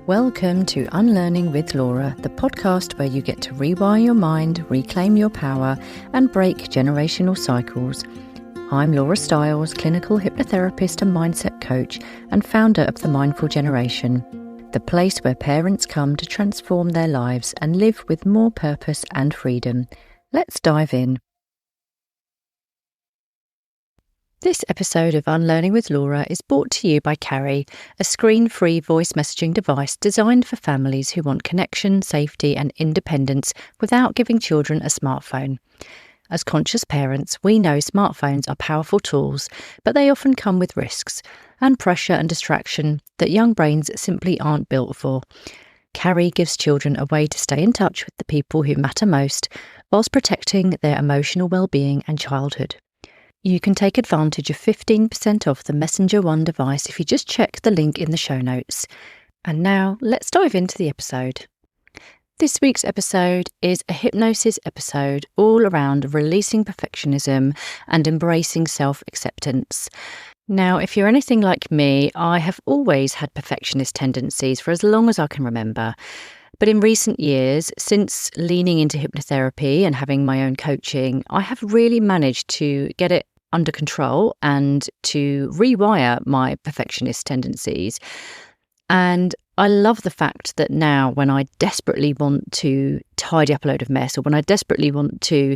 Welcome to Unlearning with Laura, the podcast where you get to rewire your mind, reclaim your power, and break generational cycles. I'm Laura Stiles, clinical hypnotherapist and mindset coach, and founder of The Mindful Generation, the place where parents come to transform their lives and live with more purpose and freedom. Let's dive in. This episode of Unlearning with Laura is brought to you by Carrie, a screen-free voice messaging device designed for families who want connection, safety and independence without giving children a smartphone. As conscious parents, we know smartphones are powerful tools, but they often come with risks and pressure and distraction that young brains simply aren't built for. Carrie gives children a way to stay in touch with the people who matter most, whilst protecting their emotional well-being and childhood. You can take advantage of 15% off the Messenger One device if you just check the link in the show notes. And now, let's dive into the episode. This week's episode is a hypnosis episode all around releasing perfectionism and embracing self-acceptance. Now, if you're anything like me, I have always had perfectionist tendencies for as long as I can remember. But in recent years, since leaning into hypnotherapy and having my own coaching, I have really managed to get it under control and to rewire my perfectionist tendencies. And I love the fact that now when I desperately want to tidy up a load of mess, or when I desperately want to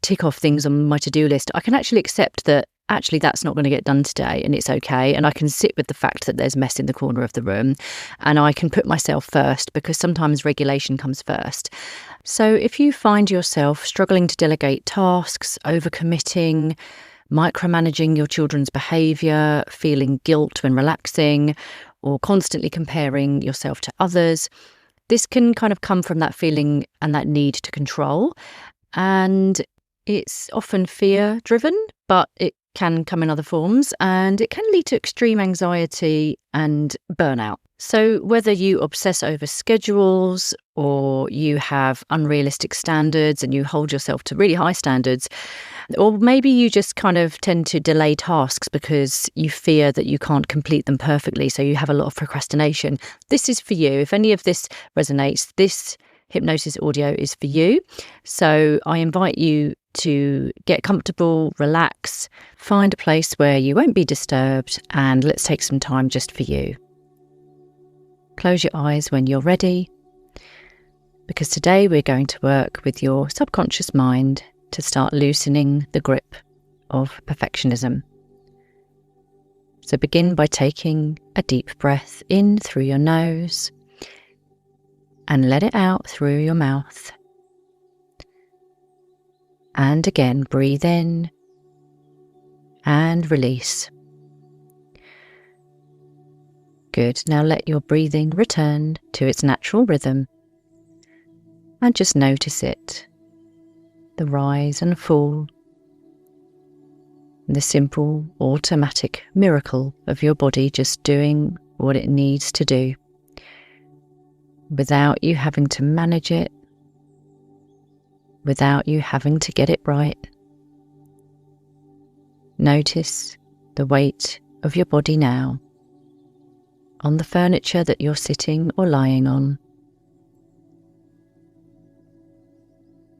tick off things on my to-do list, I can actually accept that actually that's not going to get done today and it's okay. And I can sit with the fact that there's mess in the corner of the room and I can put myself first, because sometimes regulation comes first. So if you find yourself struggling to delegate tasks, overcommitting, micromanaging your children's behaviour, feeling guilt when relaxing, or constantly comparing yourself to others, this can kind of come from that feeling and that need to control. And it's often fear-driven, but it can come in other forms, and it can lead to extreme anxiety and burnout. So whether you obsess over schedules, or you have unrealistic standards and you hold yourself to really high standards, or maybe you just kind of tend to delay tasks because you fear that you can't complete them perfectly, so you have a lot of procrastination, this is for you. If any of this resonates, this hypnosis audio is for you. So I invite you to get comfortable, relax, find a place where you won't be disturbed, and let's take some time just for you. Close your eyes when you're ready, because today we're going to work with your subconscious mind to start loosening the grip of perfectionism. So begin by taking a deep breath in through your nose and let it out through your mouth. And again, breathe in and release. Good. Now let your breathing return to its natural rhythm and just notice it, the rise and fall, the simple automatic miracle of your body just doing what it needs to do without you having to manage it, without you having to get it right. Notice the weight of your body now on the furniture that you're sitting or lying on.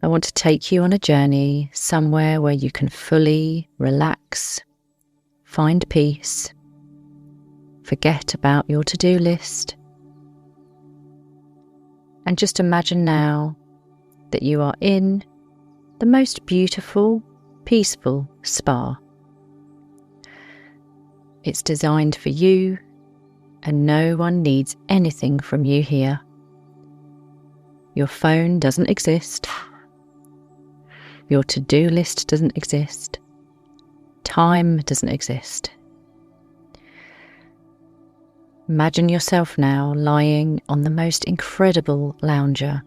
I want to take you on a journey somewhere where you can fully relax, find peace, forget about your to-do list, and just imagine now that you are in the most beautiful, peaceful spa. It's designed for you, and no one needs anything from you here. Your phone doesn't exist. Your to-do list doesn't exist. Time doesn't exist. Imagine yourself now lying on the most incredible lounger,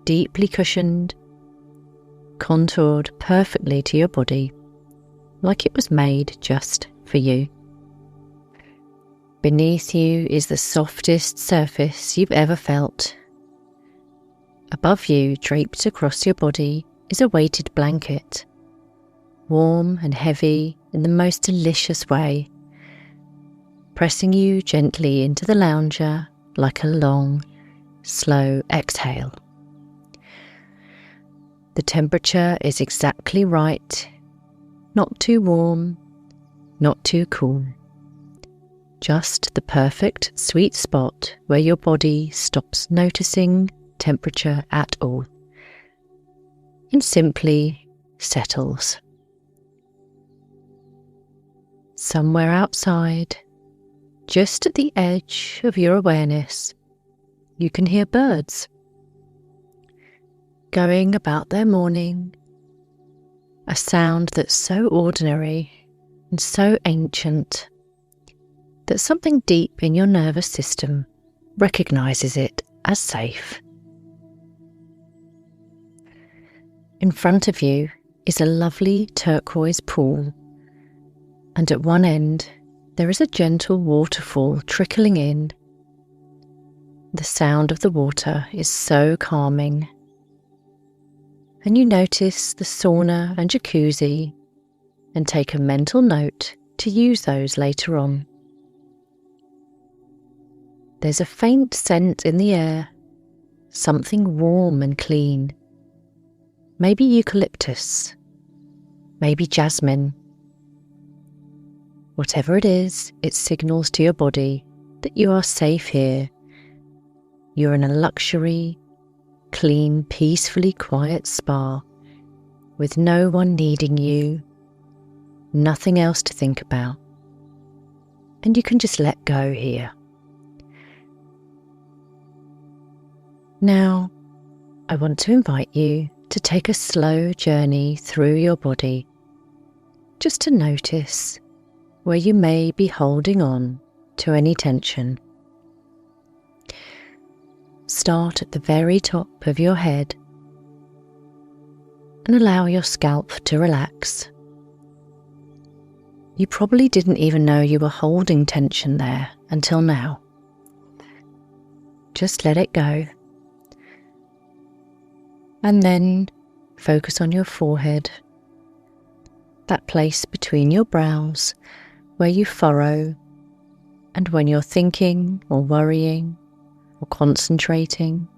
deeply cushioned, contoured perfectly to your body, like it was made just for you. Beneath you is the softest surface you've ever felt. Above you, draped across your body, is a weighted blanket, warm and heavy in the most delicious way, pressing you gently into the lounger like a long, slow exhale. The temperature is exactly right, not too warm, not too cool. Just the perfect sweet spot where your body stops noticing temperature at all and simply settles. Somewhere outside, just at the edge of your awareness, you can hear birds going about their morning, a sound that's so ordinary and so ancient that something deep in your nervous system recognizes it as safe. In front of you is a lovely turquoise pool, and at one end there is a gentle waterfall trickling in. The sound of the water is so calming, and you notice the sauna and jacuzzi and take a mental note to use those later on. There's a faint scent in the air, something warm and clean. Maybe eucalyptus, maybe jasmine. Whatever it is, it signals to your body that you are safe here. You're in a luxury, clean, peacefully quiet spa with no one needing you, nothing else to think about, and you can just let go here. Now, I want to invite you to take a slow journey through your body, just to notice where you may be holding on to any tension. Start at the very top of your head and allow your scalp to relax. You probably didn't even know you were holding tension there until now. Just let it go. And then focus on your forehead, that place between your brows where you furrow, and when you're thinking or worrying or concentrating,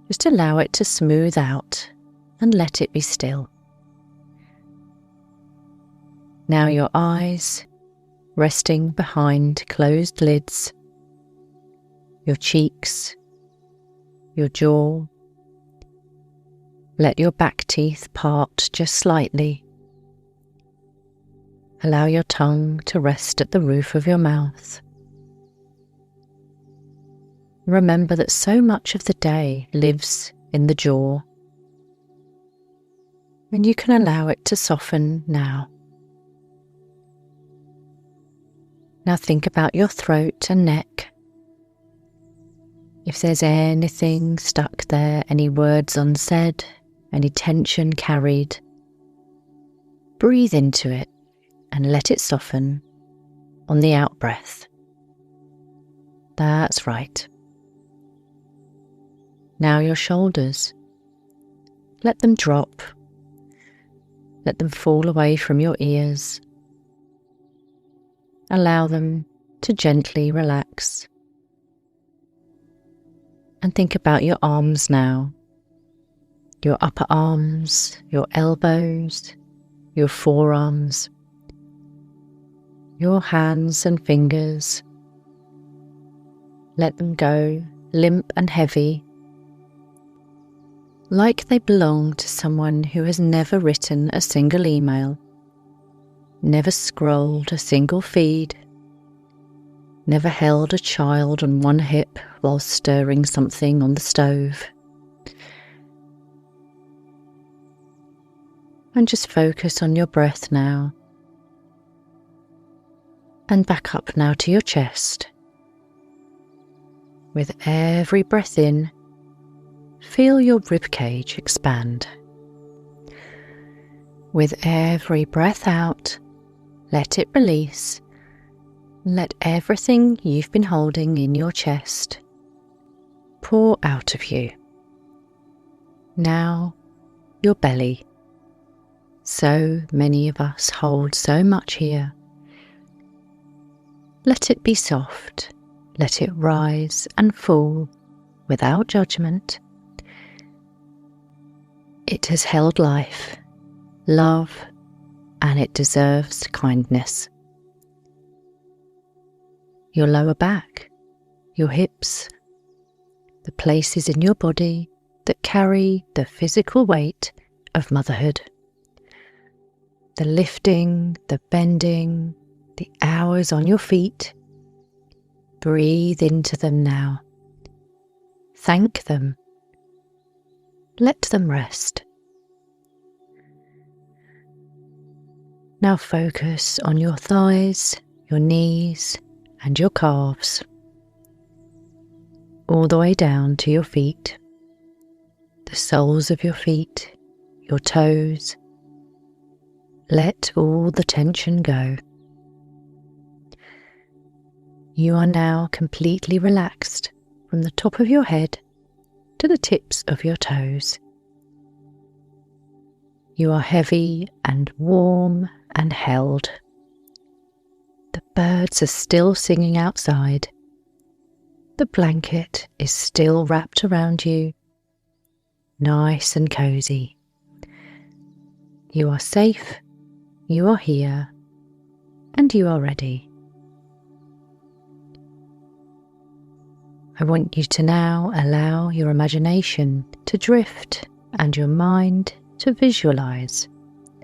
just allow it to smooth out and let it be still. Now your eyes resting behind closed lids, your cheeks, your jaw. Let your back teeth part just slightly. Allow your tongue to rest at the roof of your mouth. Remember that so much of the day lives in the jaw, and you can allow it to soften now. Now think about your throat and neck. If there's anything stuck there, any words unsaid, any tension carried, breathe into it and let it soften on the out-breath. That's right. Now your shoulders. Let them drop. Let them fall away from your ears. Allow them to gently relax. And think about your arms now. Your upper arms, your elbows, your forearms, your hands and fingers. Let them go limp and heavy, like they belong to someone who has never written a single email, never scrolled a single feed, never held a child on one hip while stirring something on the stove. And just focus on your breath now. And back up now to your chest. With every breath in, feel your ribcage expand. With every breath out, let it release. Let everything you've been holding in your chest pour out of you. Now, your belly. So many of us hold so much here. Let it be soft. Let it rise and fall without judgment. It has held life, love, and it deserves kindness. Your lower back, your hips, the places in your body that carry the physical weight of motherhood. The lifting, the bending, the hours on your feet. Breathe into them now. Thank them. Let them rest. Now focus on your thighs, your knees, and your calves, all the way down to your feet, the soles of your feet, your toes. Let all the tension go. You are now completely relaxed from the top of your head to the tips of your toes. You are heavy and warm and held. The birds are still singing outside. The blanket is still wrapped around you, nice and cozy. You are safe, you are here, and you are ready. I want you to now allow your imagination to drift and your mind to visualize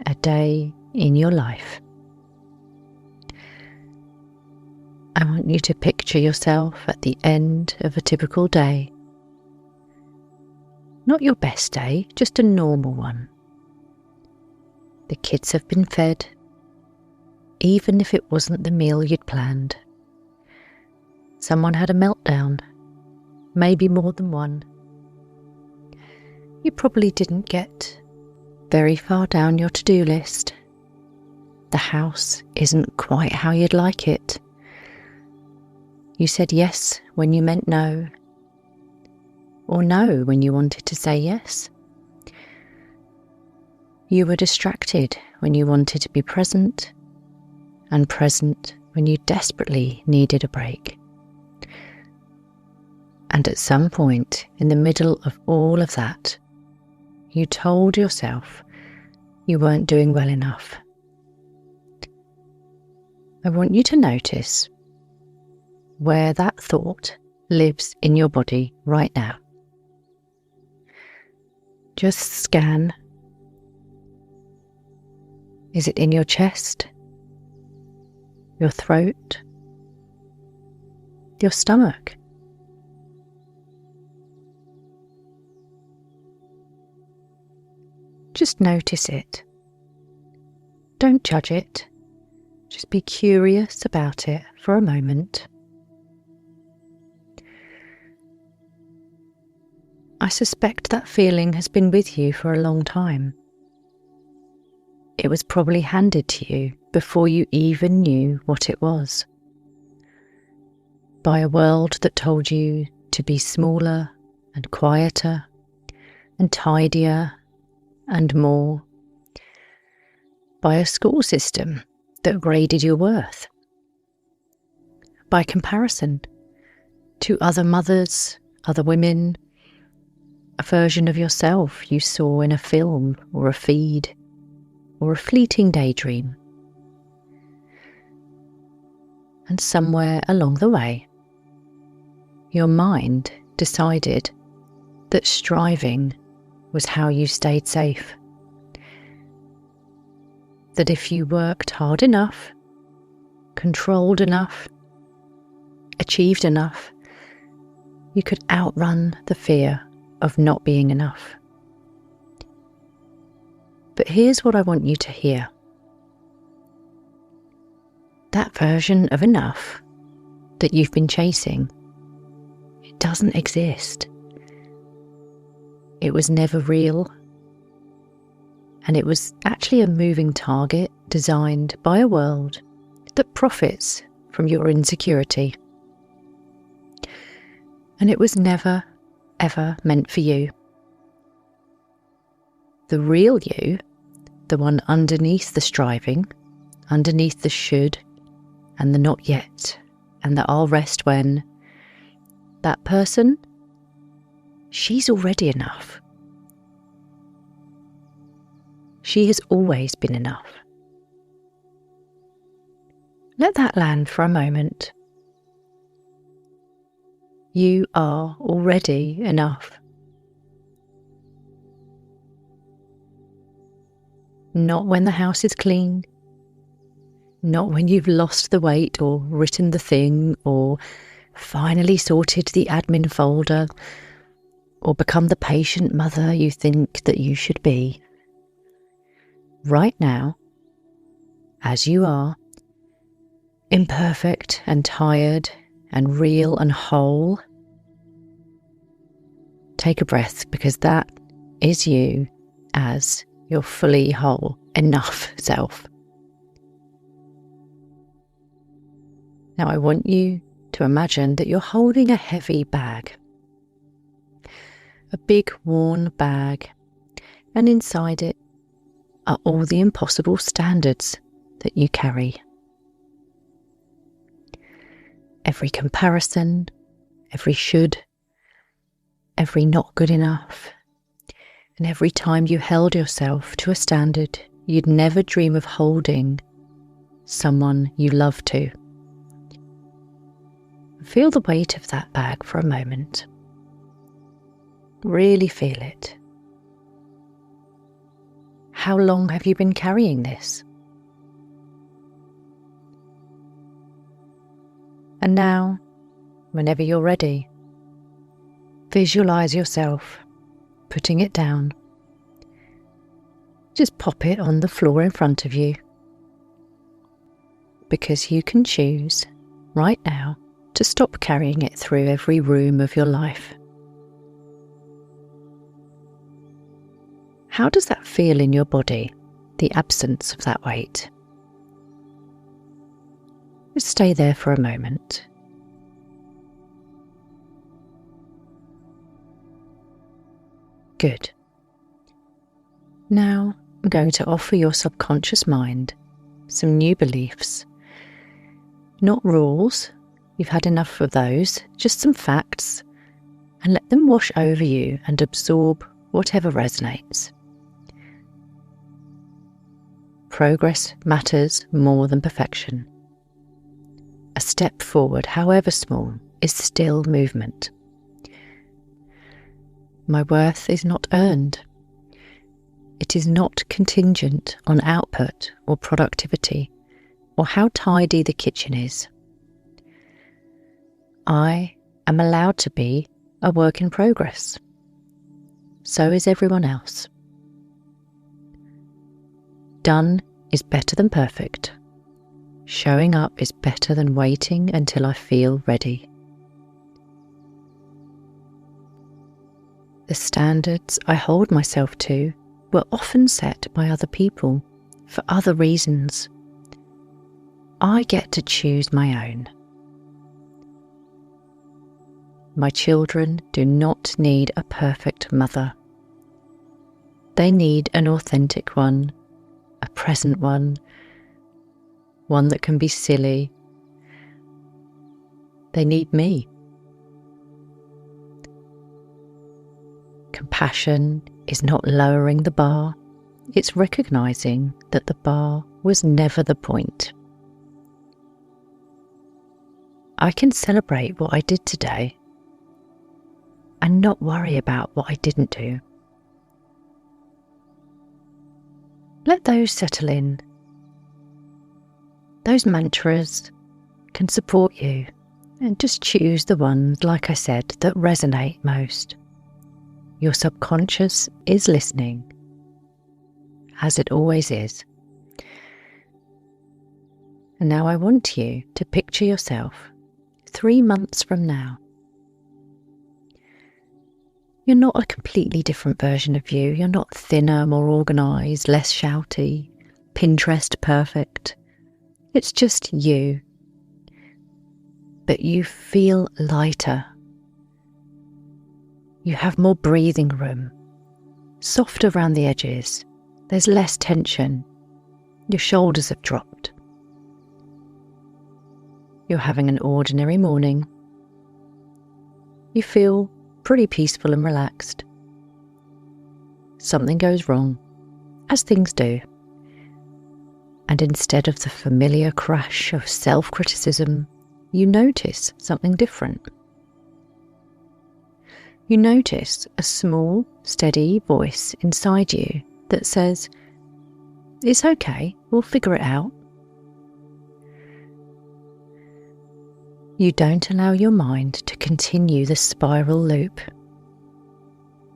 a day in your life. I want you to picture yourself at the end of a typical day. Not your best day, just a normal one. The kids have been fed, even if it wasn't the meal you'd planned. Someone had a meltdown, maybe more than one. You probably didn't get very far down your to-do list. The house isn't quite how you'd like it. You said yes when you meant no, or no when you wanted to say yes. You were distracted when you wanted to be present, and present when you desperately needed a break. And at some point in the middle of all of that, you told yourself you weren't doing well enough. I want you to notice where that thought lives in your body right now. Just scan. Is it in your chest, your throat, your stomach? Just notice it. Don't judge it. Just be curious about it for a moment. I suspect that feeling has been with you for a long time. It was probably handed to you before you even knew what it was. By a world that told you to be smaller and quieter and tidier and more. By a school system that graded your worth. By comparison to other mothers, other women, a version of yourself you saw in a film or a feed or a fleeting daydream. And somewhere along the way, your mind decided that striving was how you stayed safe. That if you worked hard enough, controlled enough, achieved enough, you could outrun the fear of not being enough. But here's what I want you to hear. That version of enough that you've been chasing, it doesn't exist. It was never real, and it was actually a moving target designed by a world that profits from your insecurity. And it was never, ever meant for you. The real you, the one underneath the striving, underneath the should and the not yet and the I'll rest when, That person, she's already enough. She has always been enough. Let that land for a moment. You are already enough. Not when the house is clean, not when you've lost the weight or written the thing or finally sorted the admin folder or become the patient mother you think that you should be. Right now, as you are, imperfect and tired and real and whole, take a breath, because that is you as your fully whole, enough self. Now I want you to imagine that you're holding a heavy bag, a big worn bag, and inside it are all the impossible standards that you carry. Every comparison, every should, every not good enough, and every time you held yourself to a standard you'd never dream of holding someone you love to. Feel the weight of that bag for a moment. Really feel it. How long have you been carrying this? And now, whenever you're ready, visualize yourself putting it down. Just pop it on the floor in front of you, because you can choose right now to stop carrying it through every room of your life. How does that feel in your body, the absence of that weight? Just stay there for a moment. Good. Now I'm going to offer your subconscious mind some new beliefs. Not rules, you've had enough of those, just some facts, and let them wash over you and absorb whatever resonates. Progress matters more than perfection. A step forward, however small, is still movement. My worth is not earned. It is not contingent on output or productivity or how tidy the kitchen is. I am allowed to be a work in progress. So is everyone else. Done is better than perfect. Showing up is better than waiting until I feel ready. The standards I hold myself to were often set by other people for other reasons. I get to choose my own. My children do not need a perfect mother. They need an authentic one, a present one that can be silly. They need me. Compassion is not lowering the bar, it's recognizing that the bar was never the point. I can celebrate what I did today and not worry about what I didn't do. Let those settle in. Those mantras can support you, and just choose the ones, like I said, that resonate most. Your subconscious is listening, as it always is. And now I want you to picture yourself 3 months from now. You're not a completely different version of you. You're not thinner, more organised, less shouty, Pinterest perfect. It's just you. But you feel lighter. You have more breathing room, soft around the edges. There's less tension. Your shoulders have dropped. You're having an ordinary morning. You feel pretty peaceful and relaxed. Something goes wrong, as things do. And instead of the familiar crash of self-criticism, you notice something different. You notice a small, steady voice inside you that says, "It's okay, we'll figure it out." You don't allow your mind to continue the spiral loop.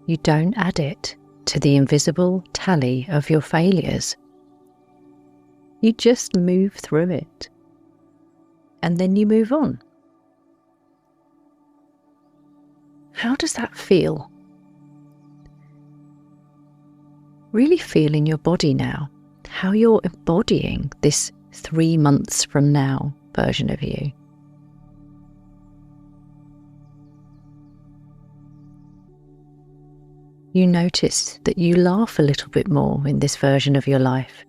You don't add it to the invisible tally of your failures. You just move through it, and then you move on. How does that feel? Really feel in your body now how you're embodying this 3 months from now version of you. You notice that you laugh a little bit more in this version of your life.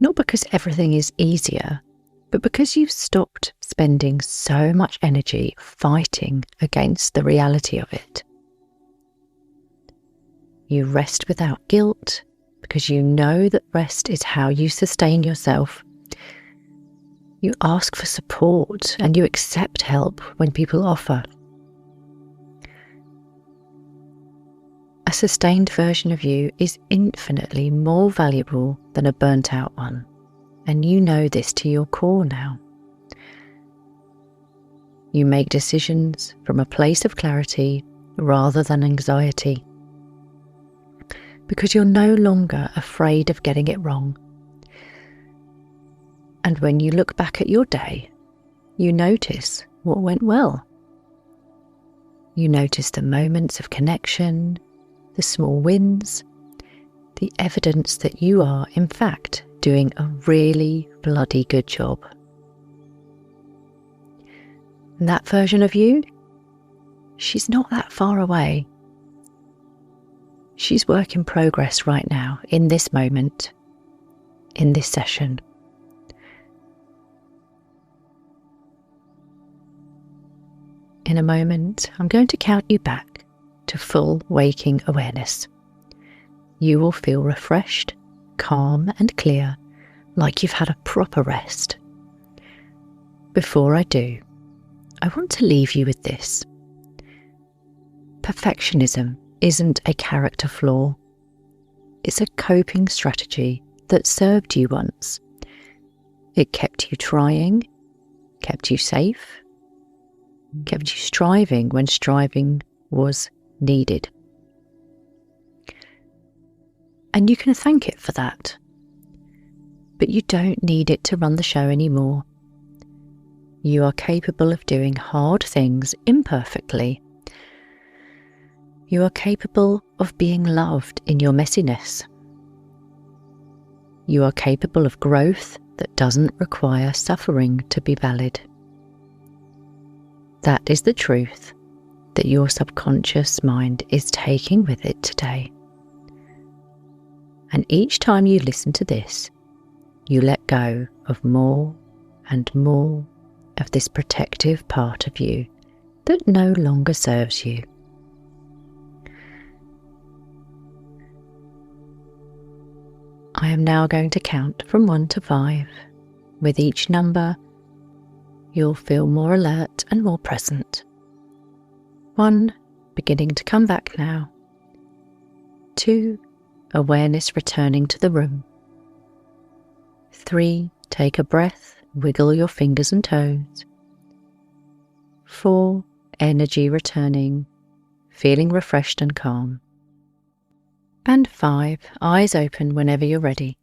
Not because everything is easier, but because you've stopped spending so much energy fighting against the reality of it. You rest without guilt because you know that rest is how you sustain yourself. You ask for support and you accept help when people offer. A sustained version of you is infinitely more valuable than a burnt out one, and you know this to your core now. You make decisions from a place of clarity rather than anxiety, because you're no longer afraid of getting it wrong. And when you look back at your day, you notice what went well. You notice the moments of connection, the small wins, the evidence that you are, in fact, doing a really bloody good job. And that version of you, she's not that far away. She's work in progress right now, in this moment, in this session. In a moment, I'm going to count you back to full waking awareness. You will feel refreshed, calm and clear, like you've had a proper rest. Before I do, I want to leave you with this. Perfectionism isn't a character flaw. It's a coping strategy that served you once. It kept you trying, kept you safe, kept you striving when striving was needed. And you can thank it for that. But you don't need it to run the show anymore. You are capable of doing hard things imperfectly. You are capable of being loved in your messiness. You are capable of growth that doesn't require suffering to be valid. That is the truth that your subconscious mind is taking with it today. And each time you listen to this, you let go of more and more of this protective part of you that no longer serves you. I am now going to count from 1 to 5. With each number, you'll feel more alert and more present. 1, beginning to come back now. 2, awareness returning to the room. 3, take a breath, wiggle your fingers and toes. 4, energy returning, feeling refreshed and calm. And 5, eyes open whenever you're ready.